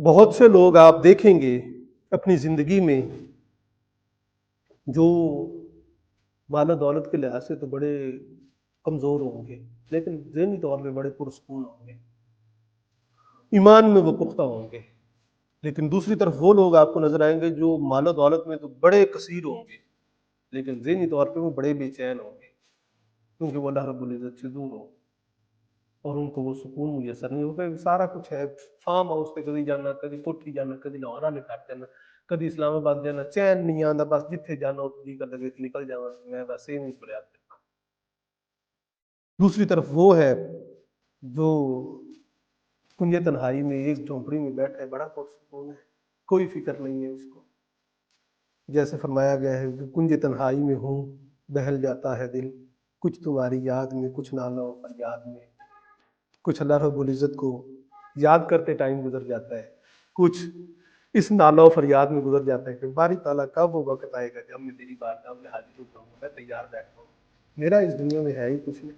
بہت سے لوگ آپ دیکھیں گے اپنی زندگی میں جو مال و دولت کے لحاظ سے تو بڑے کمزور ہوں گے، لیکن ذہنی طور پہ بڑے پرسکون ہوں گے، ایمان میں وہ پختہ ہوں گے۔ لیکن دوسری طرف وہ لوگ آپ کو نظر آئیں گے جو مال و دولت میں تو بڑے کثیر ہوں گے، لیکن ذہنی طور پہ وہ بڑے بے چین ہوں گے، کیونکہ وہ اللہ رب العزت سے دور ہوں اور ان کو وہ سکون میسر نہیں ہوگا۔ سارا کچھ ہے، فارم ہاؤس پہ کدی جانا، کدی کوٹھی جانا، کدی لاہور والے گھر جانا، کدی اسلام آباد جانا، چین نہیں آتا، بس جتھے جانا جی کر لگے نکل جانا، میں بس یہ نہیں پڑیا۔ دوسری طرف وہ ہے جو کنج تنہائی میں ایک جھونپڑی میں بیٹھا ہے، بڑا پرسکون ہے، کوئی فکر نہیں ہے اس کو۔ جیسے فرمایا گیا ہے کہ کنج تنہائی میں ہوں بہل جاتا ہے دل، کچھ تمہاری یاد میں، کچھ نالوں فریاد میں، کچھ اللہ رب العزت کو یاد کرتے ٹائم گزر جاتا ہے، کچھ اس نالوں فریاد میں گزر جاتا ہے کہ باری تعالیٰ کب وہ وقت آئے گا جب میں تیری بارگاہ میں حاضر ہوں، میں تیار بیٹھا ہوں، میرا اس دنیا میں ہے ہی کچھ نہیں۔